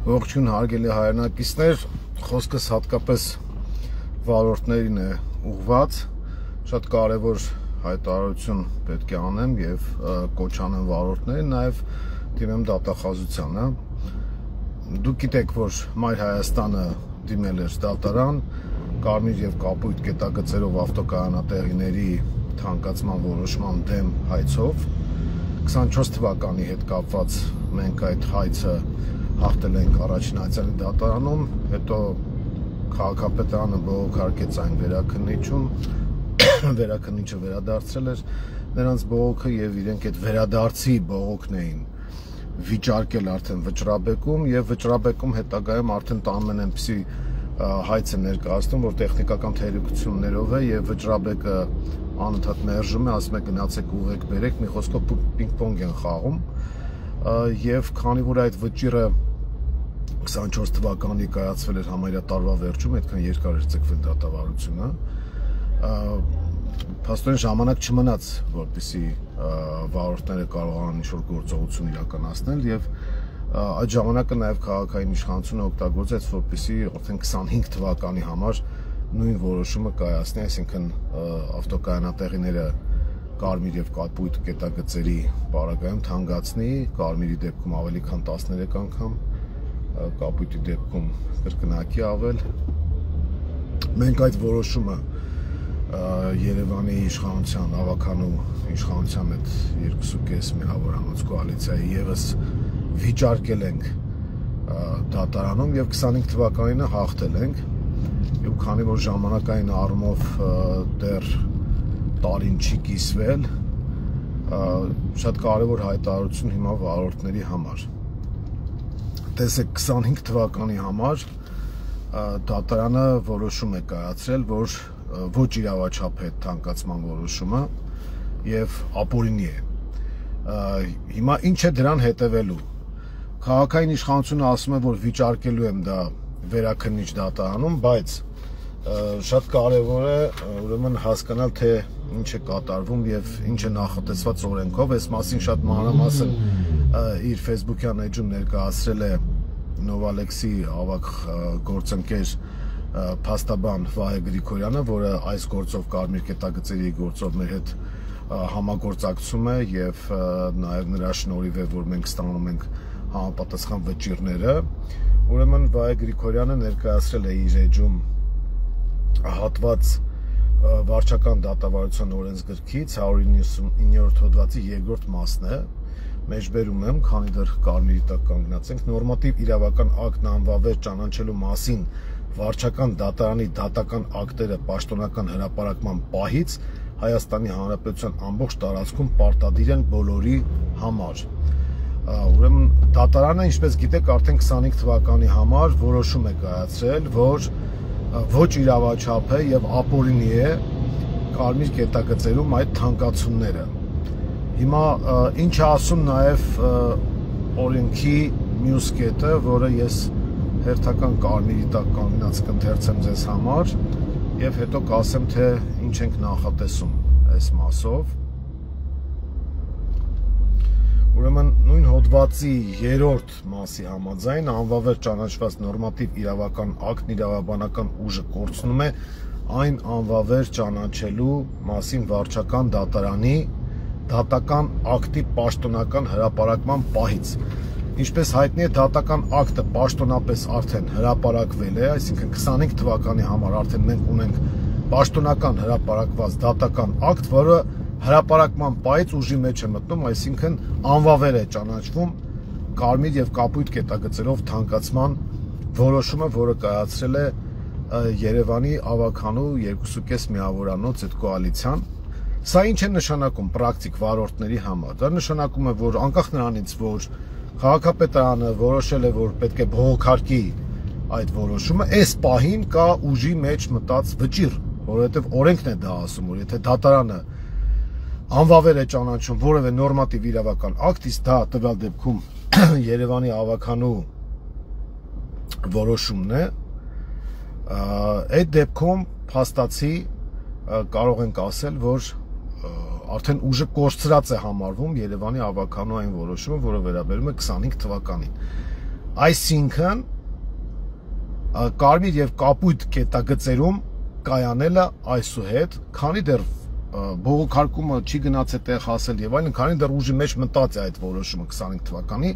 Ողջույն հարգելի հայրենակիցներ, խոսքս հատկապես վարորդներին է ուղղված, շատ կարևոր հայտարարություն պետք է անեմ եւ կոչ անեմ վարորդներին, նաեւ դիմեմ դատախազությանը։ Դուք գիտեք, որ Մայր Հայաստանը դիմել էր դատարան կարմիր եւ կապույտ կետագծերով ավտոկայանատեղիների թանկացման որոշման դեմ հայցով 24 թվականի հետ կապված մենք այդ հայցը հաղթել ենք առաջին այցանի դատարանում, հետո քաղաքապետարանը բողոքարկեց այն վերաքննիչում, վերաքննիչը վերադարձրել էր նրանց բողոքը եւ իրենք այդ վերադարձի բողոքն էին վիճարկել արդեն վճռաբեկում եւ վճռաբեկում հետագայում արդեն տանում են այնպիսի հայց է ներկայացնում, որ տեխնիկական թերություններով է եւ վճռաբեկը անընդհատ մերժում է, ասում է գնացեք ուղեք բերեք, մի խոսքով պինգ-պոնգ են խաղում եւ քանի որ այդ վճիռը 24 թվականի կայացվել էր համարյա տարվա վերջում, այդքան երկար էր ցկվել դատավարությունը, փաստորեն ժամանակ չմնաց, որպեսզի վարորդները կարողանան ինչ-որ գործողություն իրականացնել եւ այդ ժամանակը նաեւ քաղաքային իշխանությունը օգտագործեց, որպեսզի արդեն 25 թվականի համար նույն որոշումը կայացնի, այսինքն ավտոկայանատեղիները կարմիր եւ կապույտ կետագծերի պարագայում թանկացնի, կարմիրի դեպքում ավելի քան 13 անգամ, կապույտի դեպքում կրկնակի ավել։ Մենք այդ որոշումը Երևանի իշխանության, ավականու իշխանության հետ 2.5 միավորանոց կոալիցիայի եւս վիճարկել ենք դատարանում եւ 25 թվականին հաղթել ենք։ Եվ քանի որ ժամանակային առումով դեռ տարին չի կիսվել, շատ կարևոր հայտարարություն հիմա վարորդների համար։ Տեսեք 25 թվականի համար դատարանը որոշում է կայացրել, որ ոչ իրավաչափ է թանկացման որոշումը եւ ապօրինի է։ Հիմա ինչ է դրան հետևելու։ Քաղաքային իշխանությունը ասում է, որ վիճարկելու եմ դա վերաքննիչ դատարանում, բայց շատ կարևոր է ուրեմն հասկանալ, թե ինչ է կատարվում եւ ինչ է նախատեսված օրենքով։ Այս մասին շատ մանրամասն իր Facebook-յան էջում ներկայացրել է Նովալեքսի ավագ գործընկեր փաստաբան Վահե Գրիգորյանը, որը այս գործով կարմիր կետագծերի գործով մեր հետ համագործակցում է եւ նաեւ նրա շնորհիվ է, որ մենք ստանում ենք համապատասխան վճիռները։ Ուրեմն Վահե Գրիգորյանը ներկայացրել է իր էջում հատված վարչական դատավարության օրենսգրքից 199-րդ հոդվածի 2-րդ մասն է, մեջբերում եմ, քանի դեռ կարմիրի տակ կանգնած ենք, նորմատիվ իրավական ակտն անվավեր ճանաչելու մասին վարչական դատարանի դատական ակտերը պաշտոնական հրապարակման պահից Հայաստանի Հանրապետության ամբողջ տարածքում պարտադիր են բոլորի համար։ Ուրեմն դատարանը, ինչպես գիտեք, արդեն 25 թվականի համար որոշում է կայացրել, որ ոչ իրավաչափ է եւ ապօրինի է կարմիր կետագծերում այդ թանկացումները։ Հիմա ինչ է ասում նաեւ օրենքի մյուս կետը, որը ես հերթական կարմիրի տակ կանգնած կընթերցեմ ձեզ համար եւ հետո կասեմ, թե ինչ ենք նախատեսում այս մասով։ Ուրեմն նույն հոդվածի 3-րդ մասի համաձայն անվավեր ճանաչված նորմատիվ իրավական ակտն իրավաբանական ուժը կորցնում է այն անվավեր ճանաչելու մասին վարչական դատարանի դատական ակտի պաշտոնական հրապարակման պահից։ Ինչպես հայտնի է, դատական ակտը պաշտոնապես արդեն հրապարակվել է, այսինքն 25 թվականի համար արդեն մենք ունենք պաշտոնական հրապարակված դատական ակտ, որը հրապարակման պահից ուժի մեջ է մտնում, այսինքն անվավեր է ճանաչվում կարմիր եւ կապույտ կետագծերով թանկացման որոշումը, որը կայացրել է Երևանի ավականու 2.5 միավորանոց այդ կոալիցիան։ Սա ինչ է նշանակում պրակտիկ վարորդների համար։ Դա նշանակում է, որ անկախ նրանից, որ քաղաքապետարանը որոշել է, որ պետք է բողոքարկի այդ որոշումը, այս պահին կա ուժի մեջ մտած վճիռ, որովհետեւ օրենքն է դա ասում, որ եթե դատարանը անվավեր է ճանաչում որևէ նորմատիվ իրավական ակտ, իսկ դա տվյալ դեպքում Երևանի ավականու որոշումն է, այդ դեպքում փաստացի կարող ենք ասել, որ արդեն ուժը կորցրած է համարվում Երևանի ավականու այն որոշումը, որը վերաբերում է 25 թվականին։ Այսինքն կարմիր եւ կապույտ կետագծերում կայանելը այսուհետ, քանի դեռ բողոքարկումը չի գնաց այդտեղ հասել եւ այլն, քանի դեռ ուժի մեջ մտած է այդ որոշումը 25 թվականի,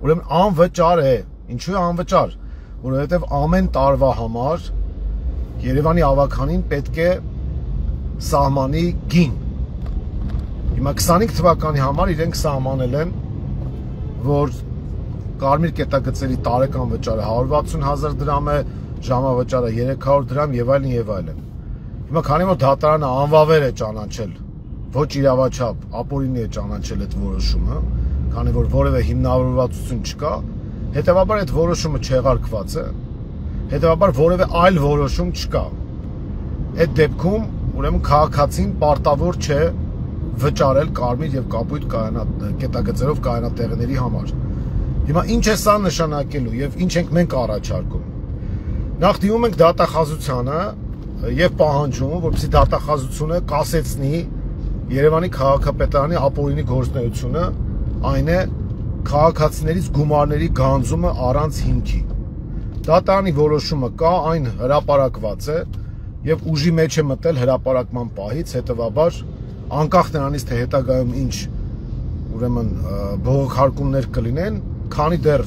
ուրեմն անվճար է։ Ինչու է անվճար? Որովհետեւ ամեն տարվա համար Երևանի ավականին պետք է սահմանի գին։ Հիմա 25 թվականի համար իրենք սահմանել են, որ կարմիր կետագծերի տարեկան վճարը 160,000 դրամ է, ժամավճարը 300 դրամ եւ այլն եւ այլն։ Հիմա քանի որ դատարանը անվավեր է ճանաչել, ոչ իրավաչափ, ապօրինի է ճանաչել այդ որոշումը, քանի որ որևէ հիմնավորվածություն չկա, հետեւաբար այդ որոշումը չեղարկված է, հետեւաբար որևէ այլ որոշում չկա։ Այդ դեպքում ուրեմն քաղաքացին պարտավոր չէ վճարել կարմիր եւ կապույտ կետագծերով կայանատեղիների համար։ Հիմա ինչ է սա նշանակելու եւ ինչ ենք մենք առաջարկում։ Նախ դիմում ենք դատախազությանը եւ պահանջում, որպեսզի դատախազությունը կասեցնի Երևանի քաղաքապետարանի ապօրինի գործունեությունը, այն է քաղաքացիներից գումարների գանձումը առանց հիմքի։ Դատարանի որոշումը կա, այն հրապարակված է եւ ուժի մեջ է մտել հրապարակման պահից, հետեւաբար անկախ նրանից թե հետագայում ինչ ուրեմն բողոքարկումներ կլինեն, քանի դեռ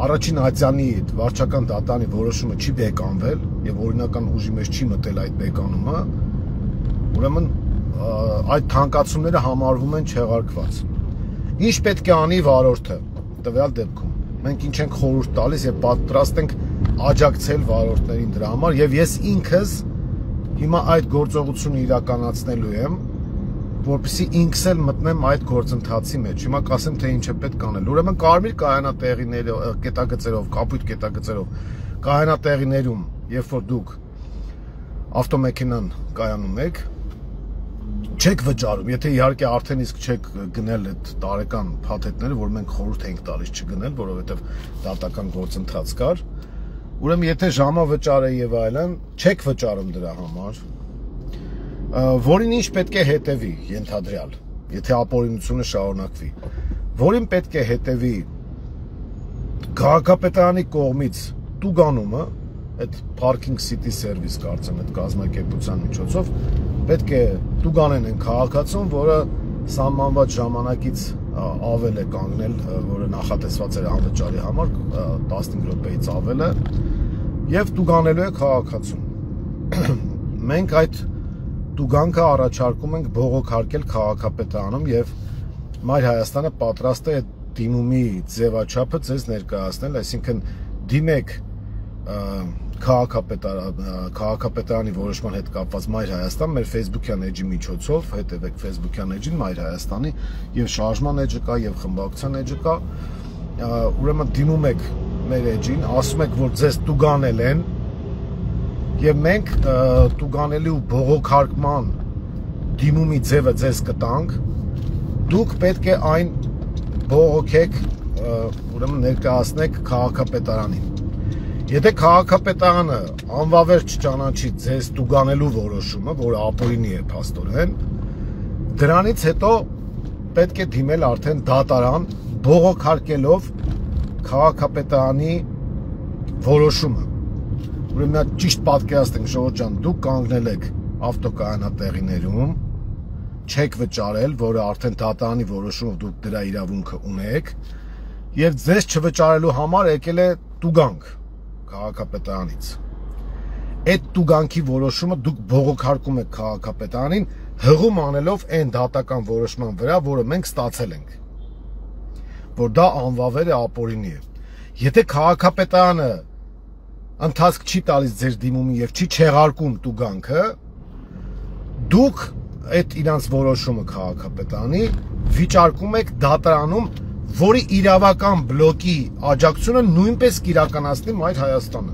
առաջին ատյանի վարչական դատարանի որոշումը չի բեկանվել եւ օրինական ուժի մեջ չի մտել այդ բեկանումը, ուրեմն այդ թանկացումները համարվում են չեղարկված։ Ինչ պետք է անի վարորդը տվյալ դեպքում։ Մենք ինչ ենք խորհուրդ տալիս եւ պատրաստ ենք աջակցել վարորդներին դրա համար եւ ես ինքս հիմա այդ գործողությունը իրականացնելու եմ, որպեսզի ինքս էլ մտնեմ այդ գործընթացի մեջ։ Հիմա կասեմ թե ինչ է պետք անել։ Ուրեմն կարմիր կայանատեղիներով, կետագծերով, կապույտ կետագծերով կայանատեղիներում, երբ որ դուք ավտոմեքենան կայանում եք, չեք վճարում, եթե իհարկե արդեն իսկ չեք գնել այդ տարեկան փաթեթները, որ մենք խորհուրդ ենք տալիս չգնել, որովհետև դատական գործընթաց կար, ուրեմն եթե ժամավճարը եւ այլն չեք վճարում դրա համար, որին ինչ պետք է հետևի ենթադրյալ, եթե ապօրինությունը շարունակվի, որին պետք է հետևի քաղաքապետարանի կողմից տուգանումը, այդ Parking City Service կարծեմ այդ կազմակերպության միջոցով պետք է տուգանեն այն քաղաքացուն, որը սահմանված ժամանակից ավել է կանգնել, որը նախատեսված էր անվճարի համար 15 րոպեից ավել է եւ տուգանելու է քաղաքացուն։ Մենք այդ տուգանքը առաջարկում ենք բողոքարկել քաղաքապետարանում եւ Մայր Հայաստանը պատրաստ է դիմումի ձևաչափը ձեզ ներկայացնել, այսինքն դիմեք քաղաքապետարանի որոշման հետ կապված Մայր Հայաստան մեր Facebook-յան էջի միջոցով, հետևեք Facebook-յան էջին Մայր Հայաստանի եւ շարժման էջը կա եւ խմբակցության էջը կա, ուրեմն դիմում եք մեր էջին, ասում եք որ ձեզ տուգանել են եւ մենք տուգանելու բողոքարկման դիմումի ձևը ձեզ կտանք, դուք պետք է այն բողոքեք, ուրեմն ներկայացնեք քաղաքապետարանին։ Եթե քաղաքապետարանը անվավեր չճանաչի ձեզ տուգանելու որոշումը, որը ապօրինի է փաստորեն, դրանից հետո պետք է դիմել արդեն դատարան բողոքարկելով քաղաքապետարանի որոշումը։ Ուրեմն ճիշտ պատկերացնենք, ժողովուրդ ջան, դուք կանգնել եք ավտոկայանատեղիներում, չեք վճարել, որը արդեն դատարանի որոշումով դուք դրա իրավունքը ունեք, եւ ձեզ չվճարելու համար եկել է տուգանք քաղաքապետարանից։ Այդ տուգանքի որոշումը դուք բողոքարկում եք քաղաքապետարանին, հղում անելով այն դատական որոշման վրա, որը մենք ստացել ենք, որ դա անվավեր է, ապօրինի է։ Եթե քաղաքապետարանը ընթացք չի տալիս ձեր դիմումին եւ չի չեղարկում տուգանքը, դուք այդ իրանց որոշումը քաղաքապետարանի վիճարկում եք դատարանում, որի իրավական բլոկի աջակցությունը նույնպես կիրականացնի Մայր Հայաստանը։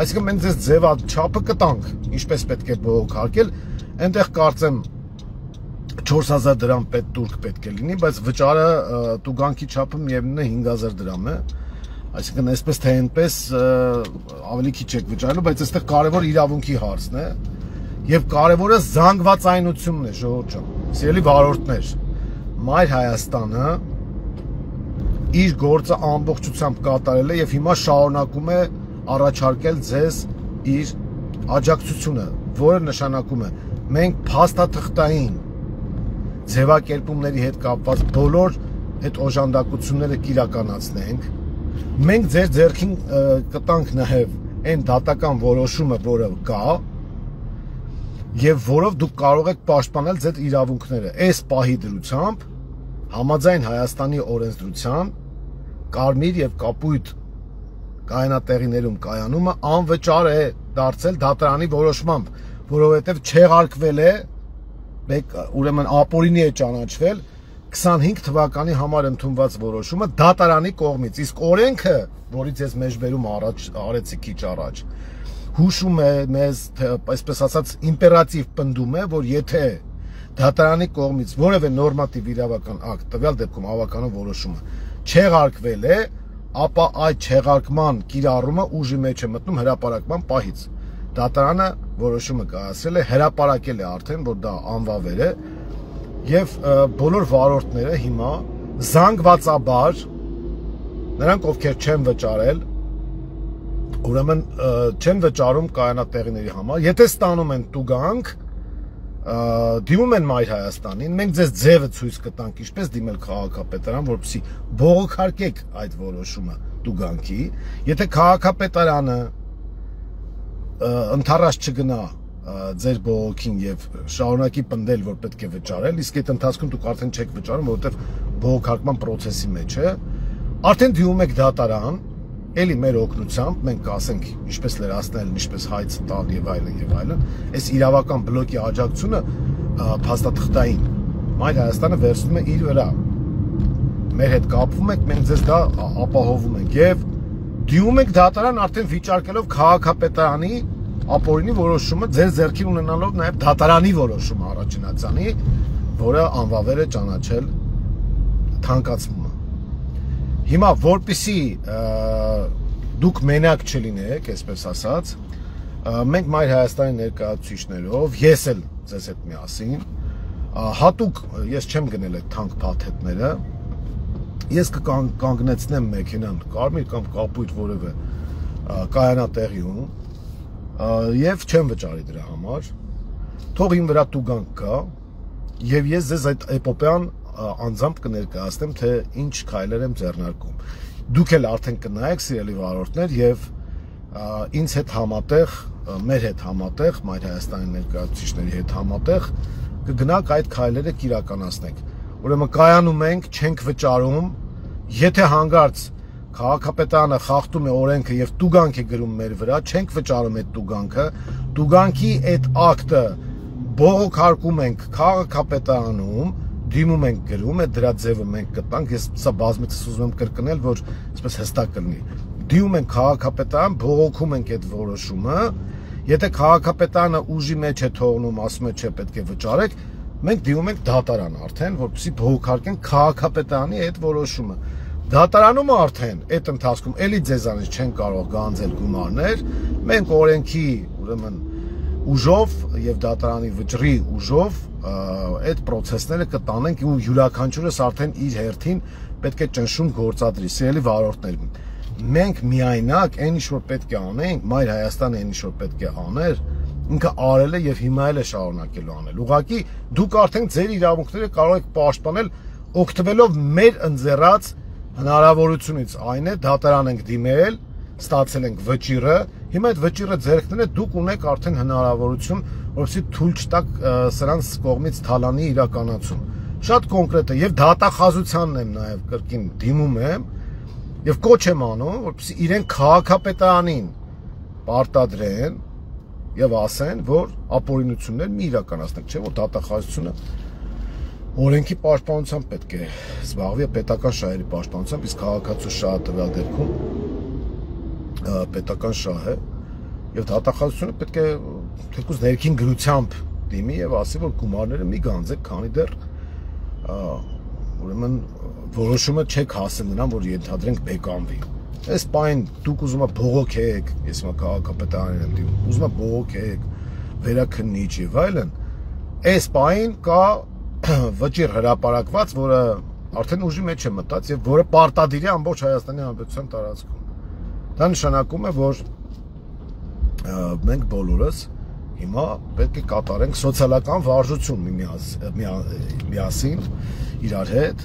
Այսինքն մենք ձեզ ձևաչափը կտանք, ինչպես պետք է բողոքարկել, այնտեղ կարծեմ 4000 դրամ տուրք պետք է լինի, բայց վճարը տուգանքի չափը միևնույն է 5000 դրամ է։ Այսինքն այսպես թե այնպես ավելի քիչ եք վճարելու, բայց այստեղ կարևոր իրավունքի հարցն է եւ կարևորը զանգվածայնությունն է, ժողովուրդ ջան, սիրելի վարորդներ, Մայր Հայաստանը իր գործը ամբողջությամբ կատարել է եւ հիմա շարունակում է առաջարկել ձեզ իր աջակցությունը, որը նշանակում է մենք փաստաթղթային ձևակերպումների հետ կապված բոլոր այդ օժանդակությունները կիրականացնենք, մենք ձեր ձեռքին կտանք նաև այն դատական որոշումը, որը կա, եւ որով դուք կարող եք պաշտպանել ձեր իրավունքները։ Այս պահի դրությամբ համաձայն Հայաստանի օրենսդրության կարմիր եւ կապույտ կայանատեղիներում կայանումը անվճար է դարձել դատարանի որոշմամբ, որովհետեւ չեղարկվել է, ուրեմն ապօրինի է ճանաչվել 25 թվականի համար ընդունված որոշումը դատարանի կողմից, իսկ օրենքը, որից ես մեջբերում արեցի քիչ առաջ, հուշում է մեզ, այսպես ասած, իմպերատիվ պնդում է, որ եթե դատարանի կողմից որևէ նորմատիվ իրավական ակտ, տվյալ դեպքում ավականո որոշումը չեղարկվել է, ապա այդ չեղարկման կիրառումը ուժի մեջ է մտնում հրապարակման պահից։ Դատարանը որոշումը կայացրել է, հրապարակել է արդեն, որ դա անվավեր է, եւ բոլոր վարորդները հիմա զանգվածաբար նրանք ովքեր չեն վճարել, ուրեմն չեն վճարում կայանատեղիների համար, եթե ստանում են տուգանք, դիմում են Մայր Հայաստանին, մենք ձեզ ձևը ցույց կտանք ինչպես դիմել քաղաքապետարան, որպեսզի բողոքարկեք այդ որոշումը տուգանքի, եթե քաղաքապետարանը ընթառաջ չգնա ձեր բողոքին եւ շարունակի պնդել, որ պետք է վճարել, իսկ այդ ընթացքում դուք արդեն չեք վճարում, որովհետեւ բողոքարկման process-ի մեջ է, արդեն դիմում եք դատարան, էլի մեր օգնությամբ մենք կասենք ինչպես լրացնել, ինչպես հայց տալ եւ այլն, այս իրավական բլոկի աջակցությունը փաստաթղթային Մայր Հայաստանը վերցնում է իր վրա, մեր հետ կապվում եք, մենք ձեզ դա ապահովում ենք եւ դիմում եք դատարան արդեն վիճարկելով քաղաքապետարանի ապօրինի որոշումը ձեր ձեռքին ունենալով նաև դատարանի որոշումը առաջինացանի, որը անվավեր է ճանաչել թանկացումը։ Հիմա որպեսի դուք մենակ չլինեք, այսպես ասած, մենք Մայր Հայաստանի ներկայացուցիչներով, ես էլ ձեզ հետ միասին, հատուկ ես չեմ գնել այդ թանկ փաթեթները, ես կկանգնեցնեմ մեքենան կարմիր կամ կապույտ որևէ կայանատեղիում եւ չեմ վճարի դրա համար, թող իմ վրա տուգանք կա եւ ես ձեզ այդ էպոպեան անձամբ կներկայացնեմ, թե ինչ քայլեր եմ ձեռնարկում։ Դուք էլ արդեն կնայեք, սիրելի վարորդներ, եւ ինձ հետ համատեղ, մեր հետ համատեղ, Մայր Հայաստանի ներկայացուցիչների հետ համատեղ կգնանք այդ քայլերը կիրականացնենք։ Ուրեմն կայանում ենք, չենք վճարում, եթե հանգարց քաղաքապետարանը խախտում է օրենքը եւ տուգանք է գրում մեր վրա, չենք վճարում այդ տուգանքը, տուգանքի այդ ակտը բողոքարկում ենք քաղաքապետարանում, դիմում ենք գրում, այդ դրա ձևը մենք կտանք, ես սա բազմիցս ուզում եմ կրկնել, որ այսպես հստակ կլինի։ Դիմում ենք քաղաքապետարան, բողոքում ենք այդ որոշումը, եթե քաղաքապետարանը ուժի մեջ է թողնում, ասում է չէ, պետք է վճարեք, մենք դիմում ենք դատարան արդեն, որպեսզի բողոքարկենք քաղաքապետարանի այդ որոշումը։ Դատարանում արդեն այդ ընթացքում էլի ձեզանից չեն կարող գանձել գումարներ, մենք օրենքի, ուրեմն ուժով եւ դատարանի վճռի ուժով այդ process-ները կտանենք ու յուրաքանչյուրս արդեն իր հերթին պետք է ճնշում գործադրի, սիրելի վարորդներ։ Մենք միայնակ այն ինչ որ պետք է անենք, Մայր Հայաստանը այն ինչ որ պետք է աներ, ինքը արել է եւ հիմա էլ է շարունակելու անել։ Ուղղակի դուք արդեն ձեր իրավունքները կարող եք պաշտպանել օգտվելով մեր ընձեռած հնարավորությունից, այն է դատարան ենք դիմել, ստացել ենք վճիռը, հիմա այդ վճիռը ձեռքները դուք ունեք արդեն հնարավորություն, որպեսզի թույլ չտաք սրանց կողմից թալանի իրականացում։ Շատ կոնկրետ է եւ դատախազությանն եմ նաեւ կրկին դիմում եմ եւ կոչ եմ անում, որպեսզի իրեն քաղաքապետարանին պարտադրեն եւ ասեն, որ ապօրինություններ մի իրականացնեք, չէ՞ որ դատախազությունը օրենքի պաշտպանությամբ պետք է զբաղվի, պետական շահերի պաշտպանությամբ, իսկ քաղաքացու շահը տվյալ դեպքում պետական շահ է եւ դատախազությունը պետք է թեկուզ ներքին գրությամբ դիմի եւ ասի, որ գումարները մի գանձեք, քանի դեռ ուրեմն որոշումը չեք հասել նրան, որ ենթադրենք բեկանվի։ Այս պայն դուք ուզում եք բողոքեք, ես հիմա քաղաքապետարանին եմ դիմում, ուզում եք բողոքեք, վերաքննիչ եւ այլն, այս պայն կա վճիռ հրապարակված, որը արդեն ուժի մեջ է մտած եւ որը պարտադիր է ամբողջ Հայաստանի Հանրապետության տարածքում։ Դա նշանակում է, որ մենք բոլորս հիմա պետք է կատարենք սոցիալական վարժություն միասին իրար հետ։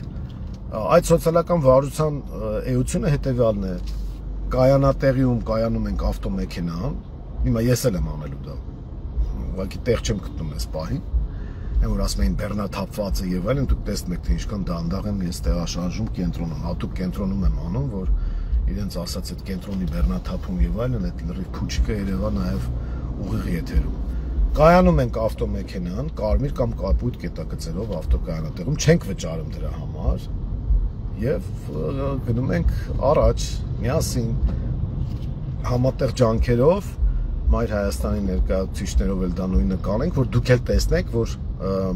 Այդ սոցիալական վարժության էությունը հետեւյալն է. կայանատեղիում կայանում ենք ավտոմեքենան, հիմա ես էլ եմ անելու դա, ուղղակի տեղ չեմ գտնում այս պահին, որ ասում էին բեռնաթափված է եւ այլն, դուք տեսնում եք թե ինչքան դանդաղ եմ ես տեղաշարժում կենտրոնում, հատուկ կենտրոնում եմ անում, որ իրենց ասած այդ կենտրոնի բեռնաթափում եւ այլն, այդ լրիվ փուչիկը երևա նաեւ ուղիղ եթերում։ Կայանում ենք ավտոմեքենան, կարմիր կամ կապույտ կետագծերով ավտոկայանատեղում, չենք վճարում դրա համար եւ գնում ենք առաջ միասին համատեղ ջանքերով Մայր Հայաստանի ներկայացուցիչներով էլ դա նույնը կանենք, որ դուք էլ տեսնեք, որ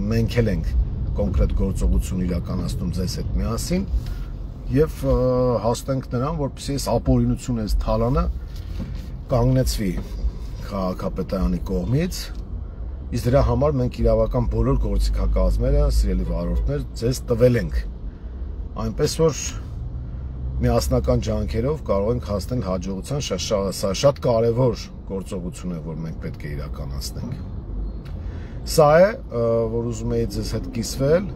մենք էլ ենք կոնկրետ գործողություն իրականացնում ձեզ հետ միասին եւ հաստենք նրան, որպեսզի այս ապօրինությունը, այս թալանը կանգնեցվի քաղաքապետարանի կողմից, իսկ դրա համար մենք իրավական բոլոր գործիքակազմերը, սիրելի վարորդներ, ձեզ տվել ենք, այնպես որ միասնական ջանքերով կարող ենք հասնել հաջողության, սա շատ կարևոր գործողություն է, որ մենք պետք է իրականացնենք։ Սա է, որ ուզում էի ձեզ հետ կիսվել,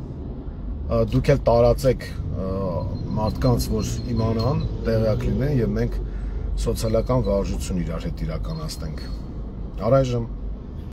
դուք էլ տարածեք մարդկանց, որ իմանան, տեղյակ լինեն եւ մենք սոցիալական վարժություն իրար հետ իրականացնենք։ Առայժմ